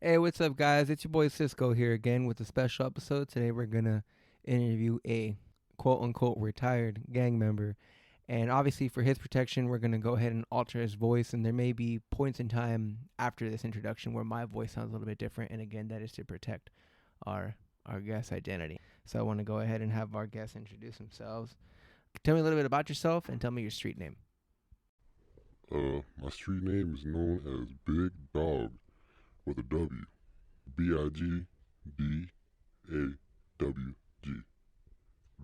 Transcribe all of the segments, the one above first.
Hey, what's up, guys? It's your boy Cisco here again with a special episode. Today, we're gonna interview a quote unquote retired gang member. And obviously, for his protection, we're gonna go ahead and alter his voice. And there may be points in time after this introduction where my voice sounds a little bit different. And again, that is to protect our our guest identity. So I want to go ahead and have our guests introduce themselves. Tell me a little bit about yourself and tell me your street name. My street name is known as Big Dawg with a W. Bigdawg.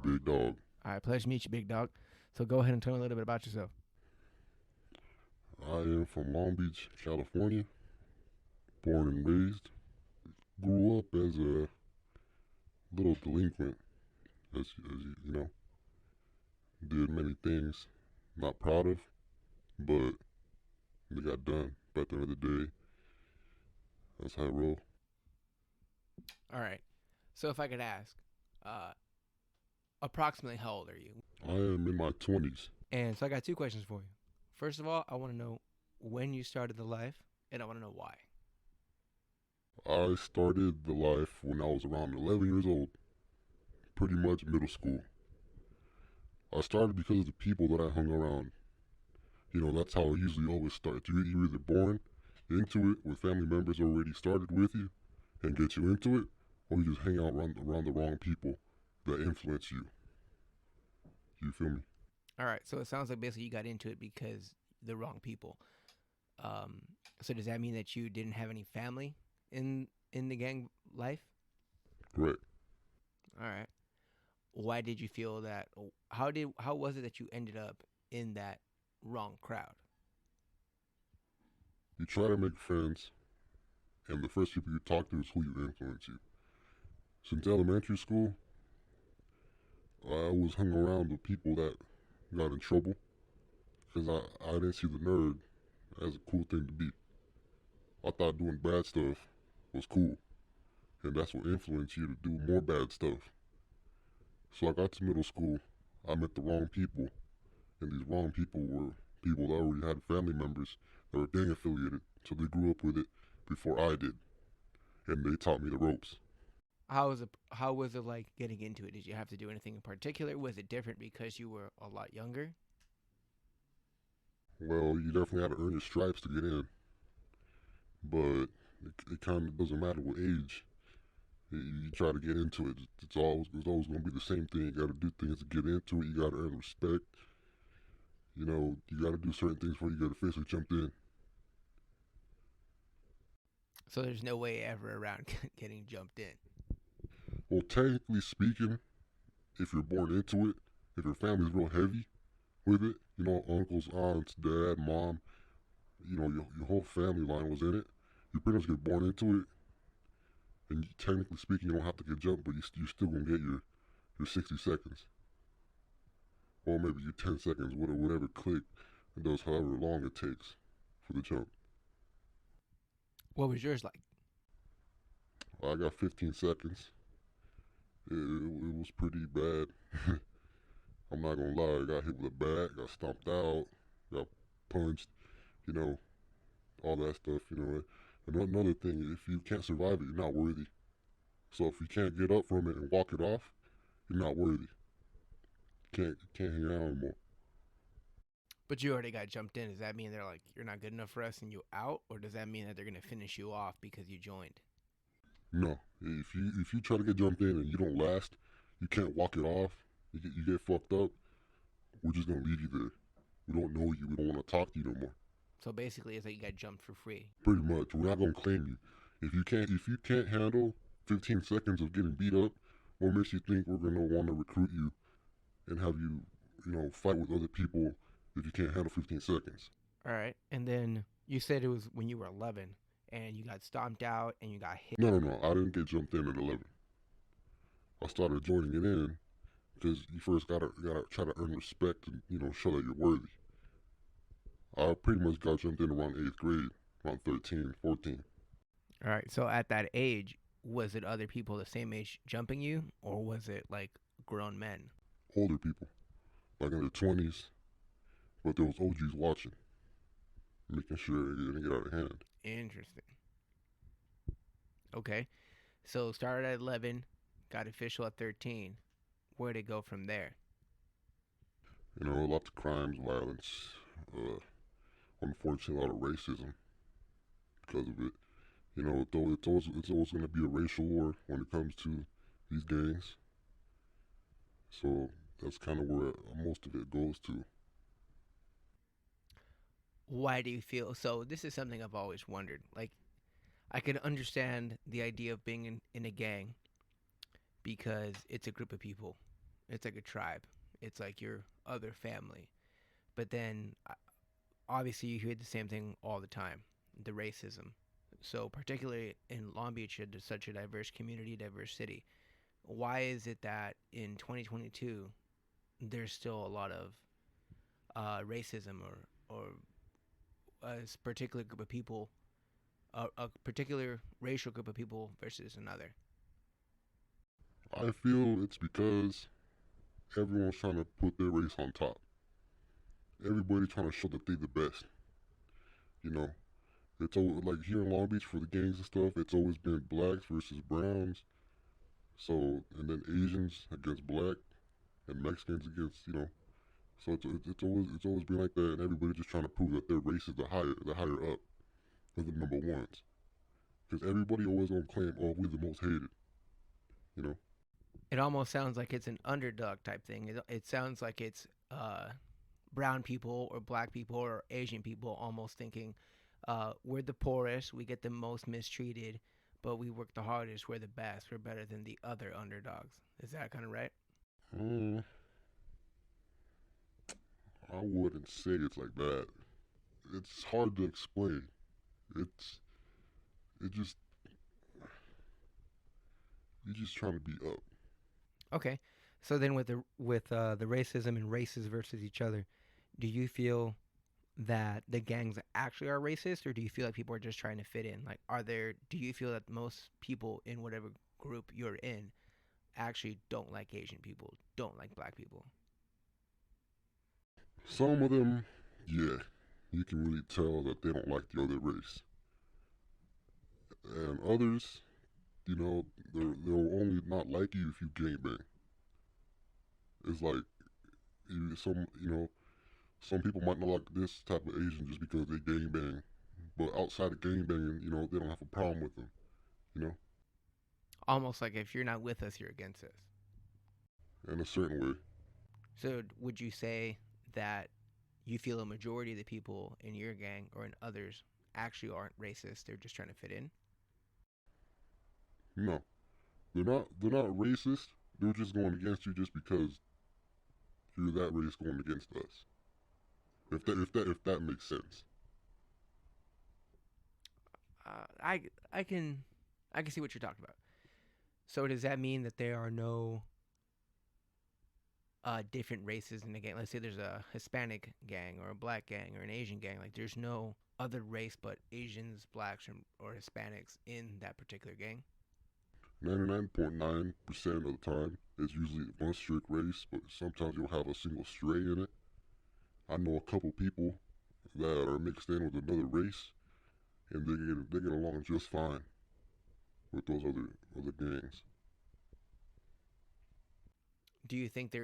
Big Dawg. All right, pleasure to meet you, Big Dog. So go ahead and tell me a little bit about yourself. I am from Long Beach, California. Born and raised. Grew up as a little delinquent, as you know. Did many things not proud of, but they got done. But at the end of the day, that's how I roll. All right. So if I could ask, uh, approximately how old are you? I am in my 20s. And so I got two questions for you. First of all, I want to know when you started the life, and I want to know why. I started the life when I was around 11 years old, pretty much middle school. I started because of the people that I hung around. You know, that's how it usually always starts. You're either born into it with family members already started with you and get you into it, or you just hang out around the wrong people that influence you. You feel me? All right. So it sounds like basically you got into it because the wrong people. Um, so does that mean that you didn't have any family in the gang life? Correct. All right. Why did you feel that? How was it that you ended up in that wrong crowd? You try to make friends, and the first people you talk to is who you influence you. Since elementary school, I always hung around with people that got in trouble because I didn't see the nerd as a cool thing to be. I thought doing bad stuff was cool, and that's what influenced you to do more bad stuff. So I got to middle school, I met the wrong people, and these wrong people were people that already had family members that were gang affiliated, so they grew up with it before I did, and they taught me the ropes. How was it like getting into it? Did you have to do anything in particular? Was it different because you were a lot younger? Well, you definitely had to earn your stripes to get in, but it kind of doesn't matter what age. You try to get into it, it's always going to be the same thing. You got to do things to get into it. You got to earn respect. You know, you got to do certain things before you get officially jumped in. So there's no way ever around getting jumped in. Well, technically speaking, if you're born into it, if your family's real heavy with it, you know, uncles, aunts, dad, mom, you know, your whole family line was in it, you pretty much get born into it, and technically speaking, you don't have to get jumped, but you're still gonna get your 60 seconds, or maybe your 10 seconds, whatever click, and does however long it takes for the jump. What was yours like? I got 15 seconds. It was pretty bad. I'm not gonna lie, I got hit with a bat, got stomped out, got punched, you know, all that stuff, you know. And another thing, if you can't survive it, you're not worthy. So if you can't get up from it and walk it off, you're not worthy. You can't hang around anymore. But you already got jumped in. Does that mean they're like you're not good enough for us and you out, or does that mean that they're gonna finish you off because you joined? No, if you try to get jumped in and you don't last, you can't walk it off. You get fucked up. We're just gonna leave you there. We don't know you. We don't want to talk to you no more. So basically, it's like you got jumped for free. Pretty much, we're not gonna claim you. If you can't handle 15 seconds of getting beat up, what makes you think we're gonna want to recruit you and have you, fight with other people if you can't handle 15 seconds? All right, and then you said it was when you were 11 and you got stomped out and you got hit. No, no, no. I didn't get jumped in at 11. I started joining it in because you first gotta try to earn respect and show that you're worthy. I pretty much got jumped in around 8th grade, around 13, 14. All right, so at that age, was it other people the same age jumping you, or was it like grown men? Older people, like in their 20s, but there was OGs watching, making sure it didn't get out of hand. Interesting. Okay. So started at 11, got official at 13. Where'd it go from there? You know, lots of crimes, violence, uh, unfortunately, a lot of racism because of it. You know, though it's always going to be a racial war when it comes to these gangs. So that's kind of where most of it goes to. Why do you feel so? This is something I've always wondered. Like, I could understand the idea of being in a gang because it's a group of people, it's like a tribe, it's like your other family. But then, obviously, you hear the same thing all the time, the racism. So, particularly in Long Beach, it's such a diverse community, diverse city. Why is it that in 2022 there's still a lot of racism or a particular group of people, a particular racial group of people versus another? I feel it's because everyone's trying to put their race on top. Everybody trying to show that they the best. You know, it's always, like here in Long Beach for the gangs and stuff. It's always been blacks versus browns. So and then Asians against black and Mexicans against So it's always been like that, and everybody just trying to prove that their race is the higher up, or the number ones. Because everybody always gonna claim, oh, we're the most hated. You know. It almost sounds like it's an underdog type thing. It sounds like it's brown people or black people or Asian people almost thinking we're the poorest, we get the most mistreated, but we work the hardest, we're the best, we're better than the other underdogs. Is that kind of right? Mm, I wouldn't say it's like that. It's hard to explain. It's it just you're just trying to be up. Okay. So then with the racism and races versus each other, do you feel that the gangs actually are racist or do you feel like people are just trying to fit in? Like do you feel that most people in whatever group you're in actually don't like Asian people, don't like black people? Some of them, yeah, you can really tell that they don't like the other race, and others, they'll only not like you if you gangbang. It's like some people might not like this type of Asian just because they gangbang, but outside of gangbanging, they don't have a problem with them. You know, Almost like if you're not with us, you're against us. in a certain way. So would you say that you feel a majority of the people in your gang or in others actually aren't racist? They're just trying to fit in? No, they're not racist. They're just going against you just because you're that race going against us. If that makes sense. Uh, I I can I can see what you're talking about. So does that mean that there are no different races in the gang? Let's say there's a Hispanic gang or a black gang or an Asian gang. Like there's no other race but Asians, blacks, or Hispanics in that particular gang. 99.9% of the time, it's usually one strict race, but sometimes you'll have a single stray in it. I know a couple people that are mixed in with another race, and they get along just fine with those other gangs. Do you think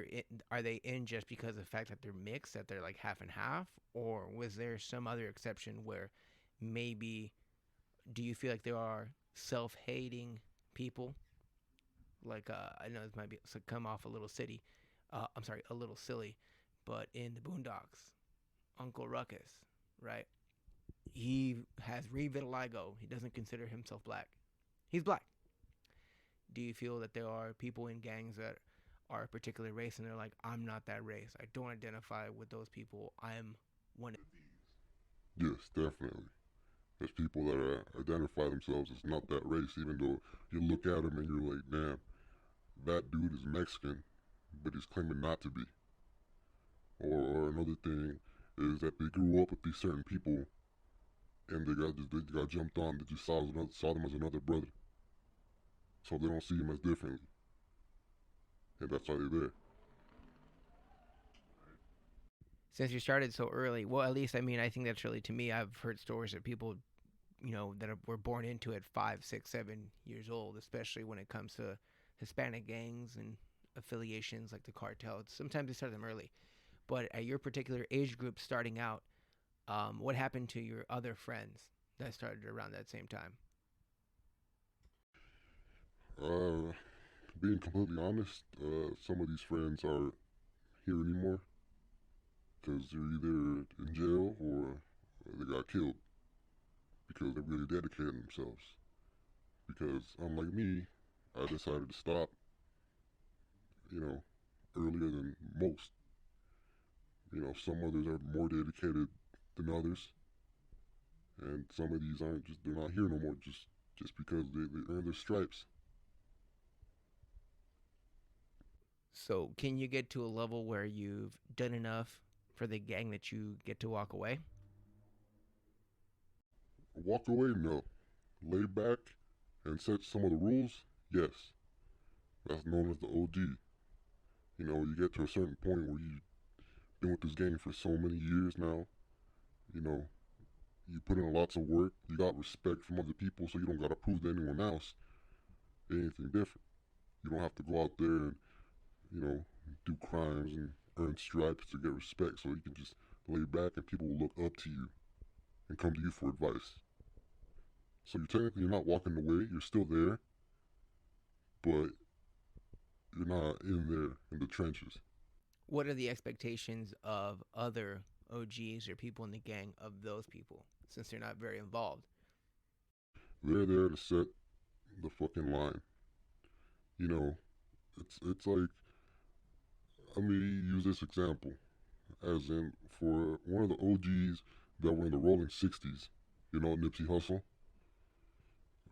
are they in just because of the fact that they're mixed, that they're like half and half, or was there some other exception where maybe do you feel like there are self-hating people? Like I know this might be so come off a little city, I'm sorry, a little silly, but in the Boondocks, Uncle Ruckus, right? He has revitiligo. He doesn't consider himself black. He's black. Do you feel that there are people in gangs that are a particular race and they're like, I'm not that race. I don't identify with those people. I'm one of Yes, definitely. There's people that identify themselves as not that race, even though you look at them and you're like, damn, that dude is Mexican, but he's claiming not to be. Or another thing is that they grew up with these certain people and they got jumped on. They just saw them as another brother, so they don't see him as differently, and that's why they're there. since you started so early. Well, at least I mean, I think that's really to me. I've heard stories of people were born into it 5, 6, 7 years old, especially when it comes to Hispanic gangs and affiliations like the cartels. Sometimes they start them early, but at your particular age group starting out, what happened to your other friends that started around that same time? Uh, Being completely honest, some of these friends aren't here anymore because they're either in jail or they got killed because they really dedicated themselves. Because unlike me, I decided to stop, you know, earlier than most. Some others are more dedicated than others, and some of these aren't just they're not here no more just because they earned their stripes. So, can you get to a level where you've done enough for the gang that you get to walk away? Walk away, no. Lay back and set some of the rules, yes. That's known as the OG. You get to a certain point where you've been with this gang for so many years now. You know, you put in lots of work. You got respect from other people, so you don't gotta prove to anyone else anything different. You don't have to go out there and you know do crimes and earn stripes to get respect. So you can just lay back and people will look up to you and come to you for advice. So you're technically not walking away. You're still there, but you're not in there in the trenches. What are the expectations of other OGs or people in the gang of those people since they're not very involved? They're there to set the fucking line. You know, it's like let me use this example as in for one of the OGs that were in the Rolling 60s. Nipsey Hussle.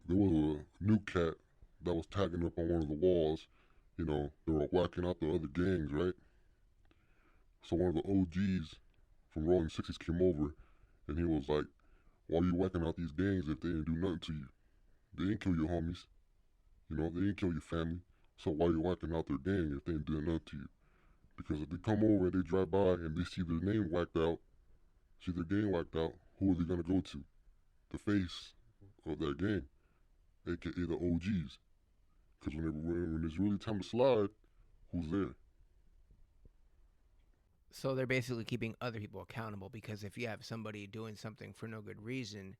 There was a new cat that was tagging up on one of the walls. They were whacking out the other gangs, right? So one of the OGs from Rolling 60s came over and he was like, why are you whacking out these gangs if they didn't do nothing to you? They didn't kill your homies. They didn't kill your family. So why are you whacking out their gang if they didn't do nothing to you? Because if they come over and they drive by and they see their name whacked out, see their gang whacked out, who are they gonna go to? The face of that gang, aka the OGs. Because when it's really time to slide, who's there? So they're basically keeping other people accountable because if you have somebody doing something for no good reason,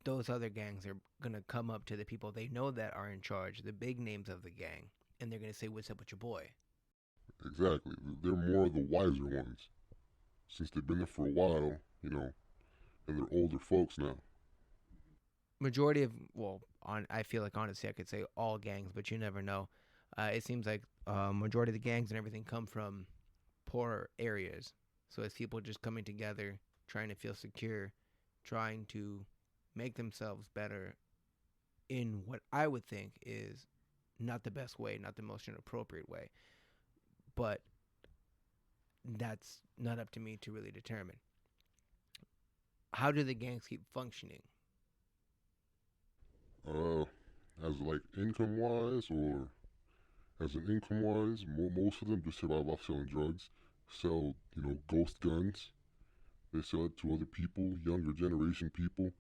those other gangs are going to come up to the people they know that are in charge, the big names of the gang, and they're going to say, "What's up with your boy?" Exactly. They're more the wiser ones. Since they've been there for a while, and they're older folks now. Majority of, well, I feel like honestly I could say all gangs, but you never know. It seems like majority of the gangs and everything come from poor areas. So it's people just coming together, trying to feel secure, trying to make themselves better in what I would think is not the best way, not the most inappropriate way. But that's not up to me to really determine. How do the gangs keep functioning? Uh, as like income wise, or as an income wise, most of them just survive off selling drugs, sell ghost guns. They sell it to other people, younger generation people.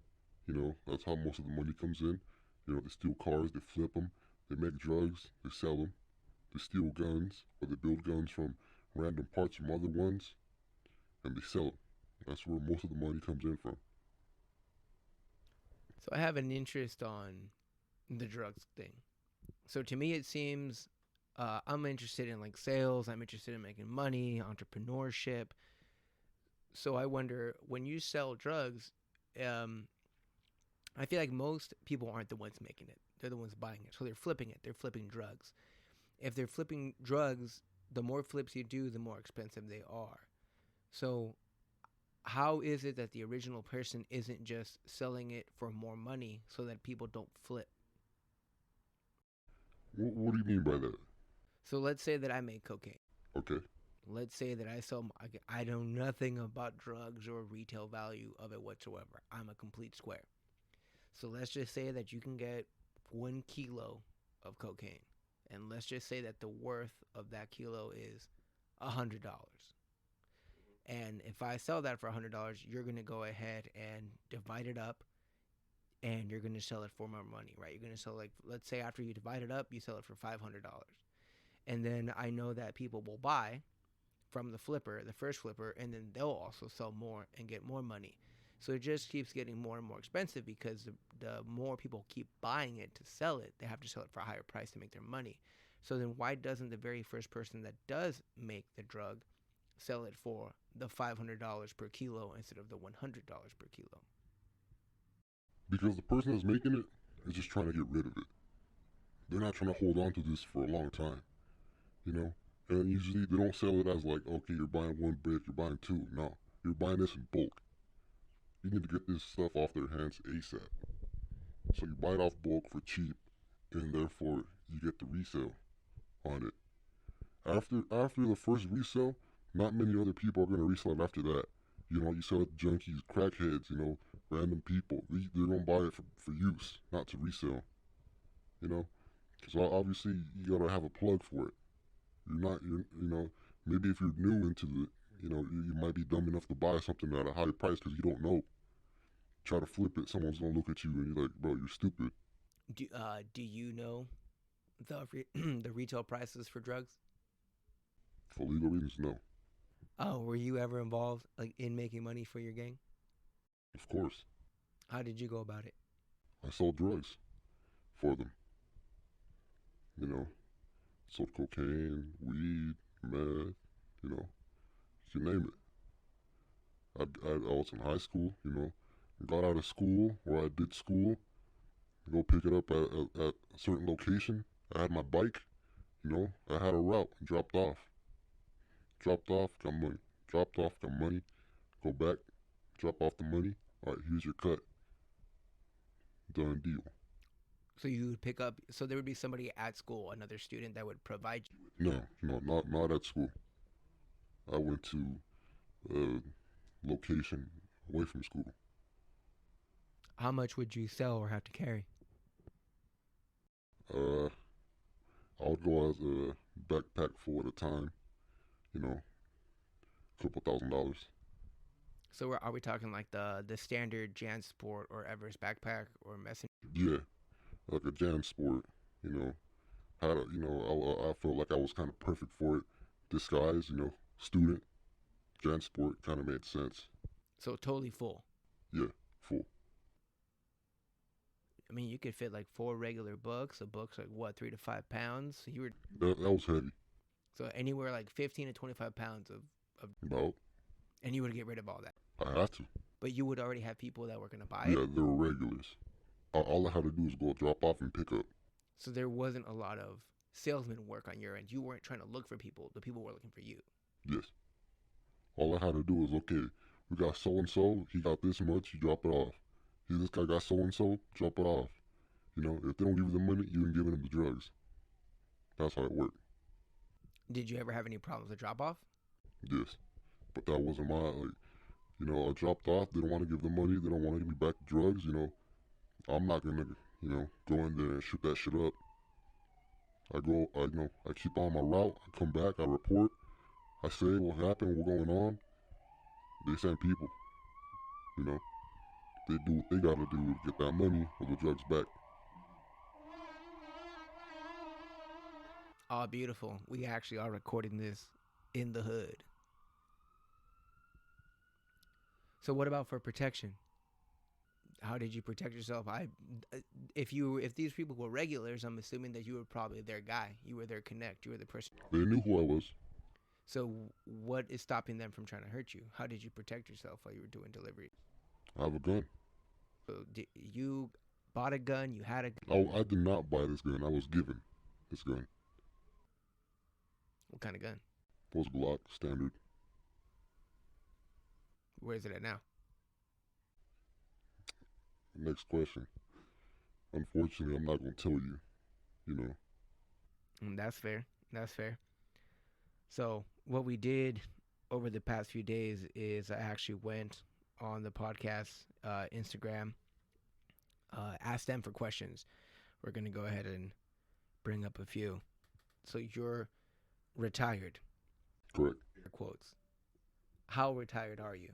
That's how most of the money comes in. They steal cars, they flip them, they make drugs, they sell them, they steal guns, or they build guns from random parts from other ones, and they sell them. That's where most of the money comes in from. So I have an interest on the drugs thing. So to me, it seems I'm interested in like sales. I'm interested in making money, entrepreneurship. So I wonder when you sell drugs, um, I feel like most people aren't the ones making it. They're the ones buying it. So they're flipping it. They're flipping drugs. If they're flipping drugs, the more flips you do, the more expensive they are. So how is it that the original person isn't just selling it for more money so that people don't flip? What do you mean by that? So let's say that I make cocaine. Okay. Let's say that I know nothing about drugs or retail value of it whatsoever. I'm a complete square. So let's just say that you can get 1 kilo of cocaine. And let's just say that the worth of that kilo is $100. And if I sell that for $100, you're going to go ahead and divide it up and you're going to sell it for more money, right? You're going to sell, like, let's say after you divide it up, you sell it for $500. And then I know that people will buy from the flipper, the first flipper, and then they'll also sell more and get more money. So it just keeps getting more and more expensive because the more people keep buying it to sell it, they have to sell it for a higher price to make their money. So then why doesn't the very first person that does make the drug sell it for the $500 per kilo instead of the $100 per kilo? Because the person that's making it is just trying to get rid of it. They're not trying to hold on to this for a long time, you know? And usually they don't sell it as like, okay, you're buying one brick, you're buying two. No, you're buying this in bulk. You need to get this stuff off their hands ASAP. So you buy it off bulk for cheap, and therefore you get the resale on it. After the first resale, not many other people are gonna resell it after that. You know, you sell it to junkies, crackheads, you know, random people. They're gonna buy it for use, not to resell. You know, so obviously you gotta have a plug for it. You know, maybe if you're new into it, you know, you might be dumb enough to buy something at a higher price because you don't know. Try to flip it, someone's gonna look at you and you're like, bro, you're stupid. Do you know the retail prices for drugs? For legal reasons, no. Oh, were you ever involved like in making money for your gang? Of course, How did you go about it? I sold drugs for them. You know, sold cocaine, weed, meth, you know, you name it. I was in high school, you know, got out of school or I did school, go pick it up at a certain location. I had my bike, you know, I had a route, dropped off. Dropped off, got money. Dropped off, got money. Go back, drop off the money. All right, here's your cut. Done deal. So you would pick up. So there would be somebody at school, another student that would provide you. No, no, not at school. I went to a location away from school. How much would you sell or have to carry? Uh, I would go as a backpack full at a time. You know, couple $1,000s. So are we talking like the standard JanSport or Everest backpack or Messenger? Yeah, like a jam sport. You know, you know, I felt like I was kind of perfect for it. Disguise, you know, student, jam sport kind of made sense. So totally full. Yeah, full. I mean, you could fit like 4 regular books. A book's like what, 3 to 5 pounds. So you were That was heavy. so anywhere like 15 to 25 pounds of, About. and you would get rid of all that. I had to. But you would already have people that were gonna buy Yeah, it. they were regulars. All I had to do was go drop off and pick up. So there wasn't a lot of salesman work on your end. You weren't trying to look for people. The people were looking for you. Yes. All I had to do was, okay, we got so and so, he got this much, you drop it off. Hey, this guy got so and so, drop it off. You know, if they don't give you the money, you ain't giving them the drugs. That's how it worked. Did you ever have any problems with drop off? Yes. But that wasn't like, you know, I dropped off, they don't want to give the money, they don't want to give me back the drugs, you know. I'm not gonna, you know, go in there and shoot that shit up. I keep on my route, I come back, I report, I say what happened, what's going on. They send people, you know. They do what they gotta do to get that money or the drugs back. Oh, beautiful. We actually are recording this in the hood. So what about for protection? How did you protect yourself? If these people were regulars, I'm assuming that you were probably their guy. You were their connect. You were the person. They knew who I was. So what is stopping them from trying to hurt you? How did you protect yourself while you were doing delivery? I have a gun. So you bought a gun? You had a gun? I did not buy this gun. I was given this gun. What kind of gun? It was Glock, standard. Where is it at now? Next question. Unfortunately, I'm not gonna tell you. You know. That's fair. That's fair. So what we did over the past few days is I actually went on the podcast Instagram, asked them for questions. We're gonna go ahead and bring up a few. So you're retired. Correct. Air quotes. How retired are you?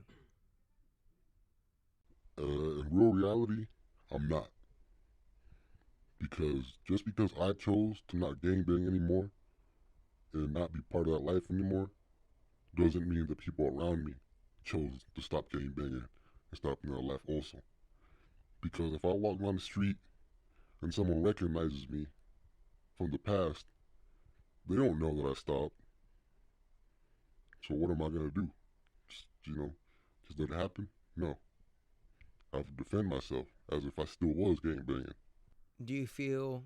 In real reality, I'm not. Because just because I chose to not gangbang anymore and not be part of that life anymore doesn't mean that people around me chose to stop gangbanging and stop in their life also. Because if I walk down the street and someone recognizes me from the past, they don't know that I stopped. So what am I gonna do? Just, just let it happen? No. I have to defend myself as if I still was gangbanging. Do you feel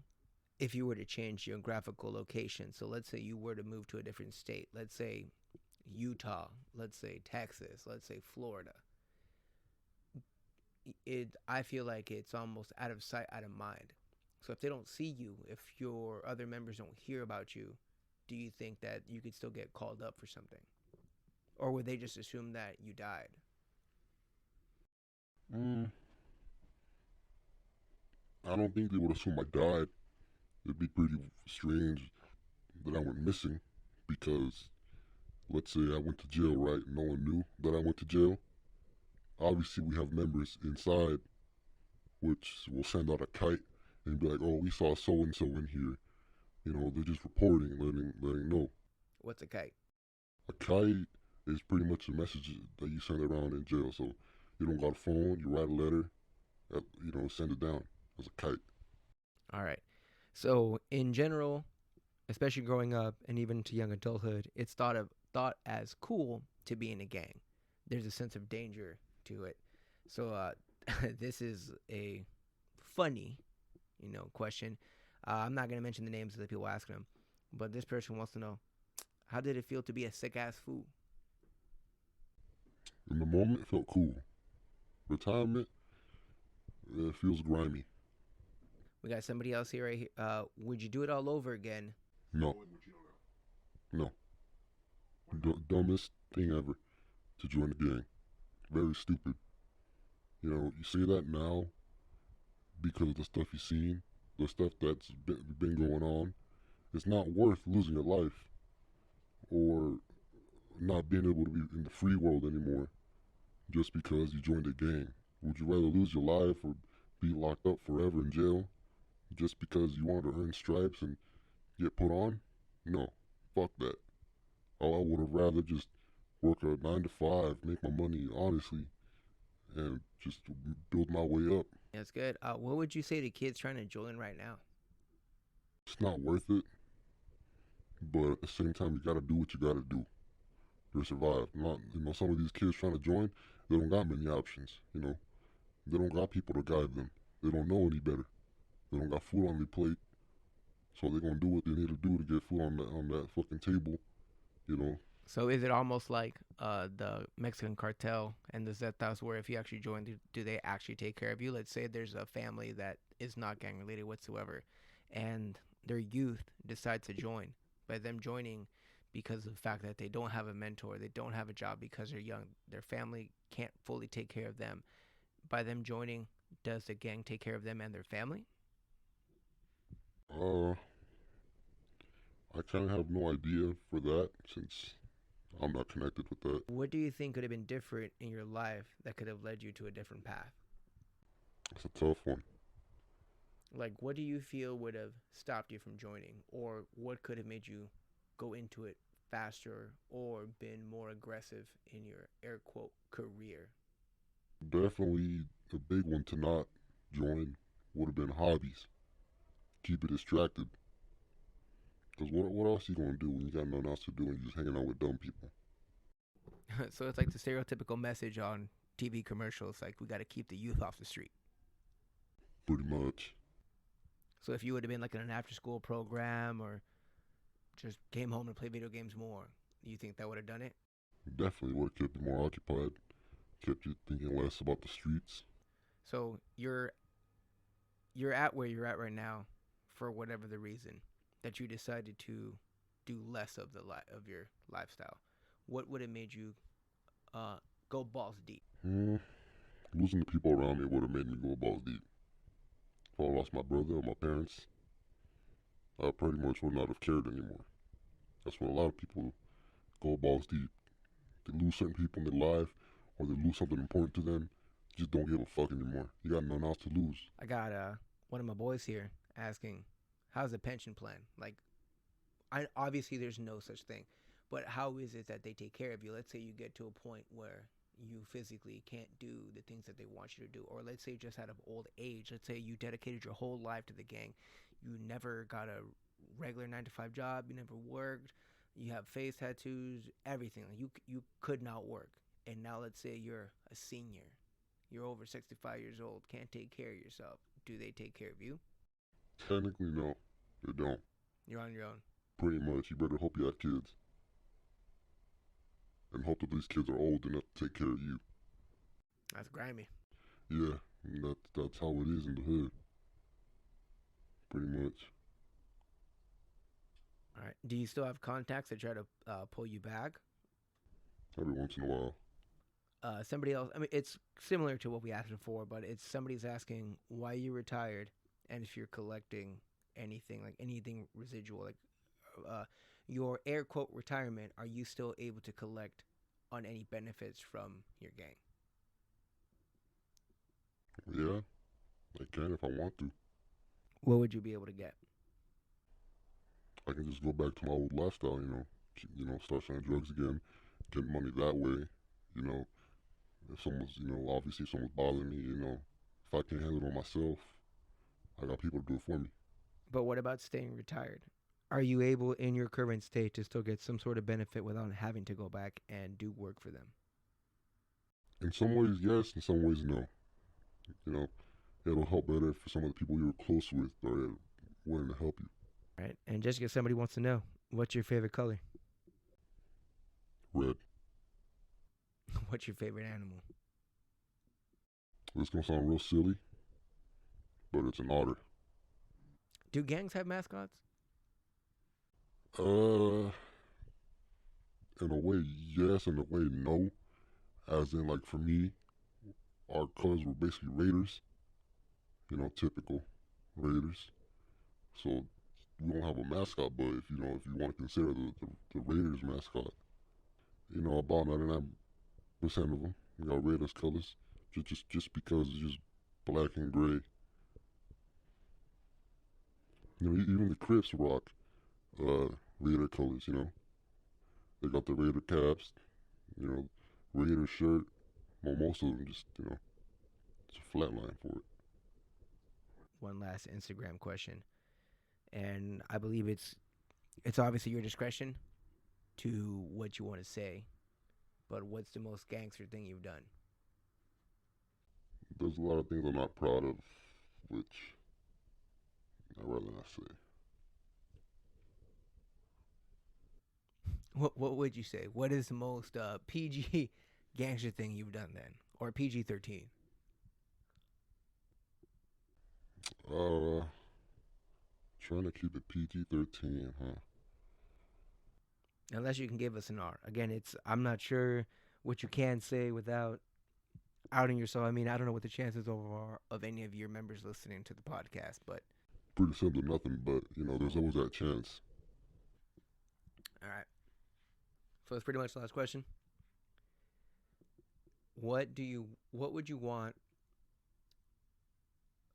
if you were to change geographical location, so let's say you were to move to a different state, let's say Utah, let's say Texas, let's say Florida, I feel like it's almost out of sight, out of mind. So if they don't see you, if your other members don't hear about you, do you think that you could still get called up for something? Or would they just assume that you died? Mm, I don't think they would assume I died. It'd be pretty strange that I went missing because let's say I went to jail, right? No one knew that I went to jail. Obviously, we have members inside which will send out a kite and be like, "Oh, we saw so and so in here." They're just reporting, letting know. What's a kite? A kite is pretty much a message that you send around in jail. So you don't got a phone, you write a letter, send it down as a kite. All right. So in general, especially growing up and even to young adulthood, it's thought as cool to be in a gang. There's a sense of danger to it. So this is a funny, question. I'm not gonna mention the names of the people asking them, but this person wants to know how did it feel to be a sick ass fool? In the moment, it felt cool. Retirement, it feels grimy. We got somebody else here right here. Would you do it all over again? No, no. Dumbest thing ever to join the gang. Very stupid. You say that now because of the stuff you've seen, the stuff that's been going on. It's not worth losing your life or not being able to be in the free world anymore just because you joined a gang. Would you rather lose your life or be locked up forever in jail just because you want to earn stripes and get put on? No, fuck that. I would have rather just work a 9 to 5, make my money honestly, and just build my way up. That's good. What would you say to kids trying to join right now? It's not worth it, but at the same time, you gotta do what you gotta do to survive. Not, some of these kids trying to join, they don't got many options. They don't got people to guide them. They don't know any better. They don't got food on their plate, so they're gonna do what they need to do to get food on that fucking table. You know, So is it almost like the Mexican cartel and the Zetas, where if you actually join, do they actually take care of you? Let's say there's a family that is not gang related whatsoever, and their youth decide to join. By them joining, because of the fact that they don't have a mentor, they don't have a job because they're young, their family can't fully take care of them. By them joining, does the gang take care of them and their family? uh, I kind of have no idea for that since I'm not connected with that. What do you think could have been different in your life that could have led you to a different path? It's a tough one. Like, what do you feel would have stopped you from joining, or what could have made you go into it faster or been more aggressive in your air quote career? Definitely a big one to not join would have been hobbies. Keep it distracted. Because what else you gonna do when you got nothing else to do and you just hanging out with dumb people? So it's like the stereotypical message on TV commercials, like we got to keep the youth off the street. Pretty much. So if you would have been like in an after school program or just came home to play video games more, you think that would have done it? Definitely would have kept you more occupied. Kept you thinking less about the streets. So you're at where you're at right now for whatever the reason that you decided to do less of of your lifestyle. What would have made you go balls deep? Hmm. Losing the people around me would have made me go balls deep. If I lost my brother or my parents, I pretty much would not have cared anymore. That's what a lot of people go balls deep. They lose certain people in their life, or they lose something important to them just don't give a fuck anymore. You got nothing else to lose. I got one of my boys here asking, "How's the pension plan?" Like, obviously there's no such thing, but how is it that they take care of you? Let's say you get to a point where you physically can't do the things that they want you to do, or let's say just out of old age. Let's say you dedicated your whole life to the gang, you never got a regular 9 to 5 job, you never worked, you have face tattoos, everything. Like you could not work, and now let's say you're a senior, you're over 65 years old, can't take care of yourself. Do they take care of you? Technically, no, they don't. You're on your own. Pretty much. You better hope you have kids and hope that these kids are old enough to take care of you. That's grimy. Yeah, that's how it is in the hood. Pretty much. All right. Do you still have contacts that try to pull you back? Every once in a while. Somebody else. I mean, it's similar to what we asked before, but it's somebody's asking why you retired and if you're collecting anything, like anything residual, like uh, your air quote retirement. Are you still able to collect on any benefits from your gang? Yeah, I can if I want to. What would you be able to get? I can just go back to my old lifestyle, start selling drugs again, get money that way, you know. If someone's, obviously if someone's bothering me, if I can't handle it on myself, I got people to do it for me. But what about staying retired? Are you able in your current state to still get some sort of benefit without having to go back and do work for them? In some ways, yes. In some ways, no. You know, it'll help better for some of the people you're close with or willing to help you. Right. And just because somebody wants to know, what's your favorite color? Red. What's your favorite animal? This gonna sound real silly, but it's an otter. Do gangs have mascots? Uh, in a way, yes. In a way, no. As in, like for me, our colors were basically Raiders. Typical Raiders. So we don't have a mascot, but if you want to consider the Raiders mascot, about 99% of them, Raiders colors, just because it's just black and gray. Even the Crips rock Raider colors. They got the Raider caps, you know, Raider shirt. Well, most of them just it's a flat line for it. One last Instagram question, and I believe it's obviously your discretion to what you want to say, but what's the most gangster thing you've done? There's a lot of things I'm not proud of, which I'd rather not say. What would you say? What is the most PG gangster thing you've done then, or PG-13? Uh, Trying to keep it PG-13, huh? Unless you can give us an R. Again, I'm not sure what you can say without outing yourself. I mean, I don't know what the chances are of any of your members listening to the podcast, but Pretty simple, nothing, but there's always that chance. all right. So it's pretty much the last question. What would you want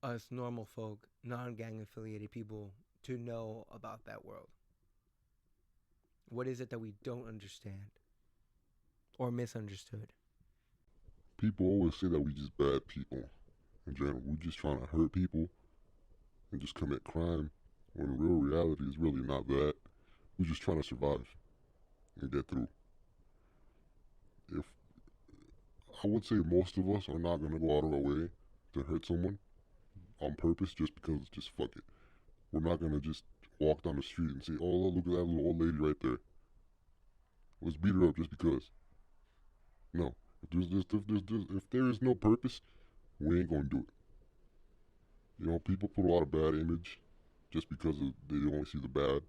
us normal folk, non-gang affiliated people to know about that world? What is it that we don't understand or misunderstood? People always say that we just bad people. In general, we're just trying to hurt people and just commit crime. When the real reality is really not that. We're just trying to survive and get through. If I would say most of us are not gonna go out of our way to hurt someone on purpose just because it's just fuck it. We're not gonna just walk down the street and say, "Oh, look at that little old lady right there. Let's beat her up just because." No. If there is no purpose, we ain't gonna do it. People put a lot of bad image just because they only see the bad.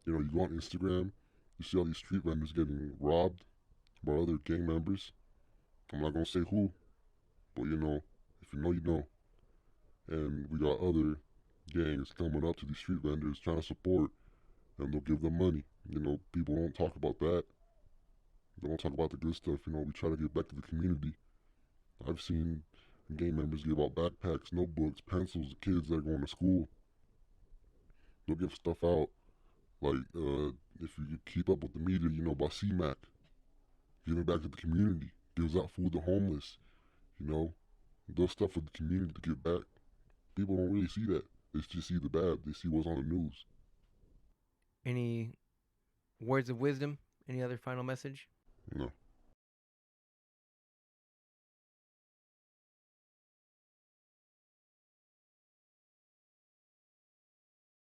You go on Instagram, you see all these street vendors getting robbed by other gang members. I'm not gonna say who, but if you know, you know. And we got other gangs coming up to these street vendors trying to support, and they'll give them money. People don't talk about that. They don't talk about the good stuff. We try to get back to the community. I've seen Gang members give out backpacks, notebooks, pencils to kids that are going to school. They'll give stuff out like if you keep up with the media, you know, by CMAC, giving back to the community, gives out food to homeless, you know, does stuff for the community to give back. People don't really see that. They just see the bad. They see what's on the news. Any words of wisdom? Any other final message? You know.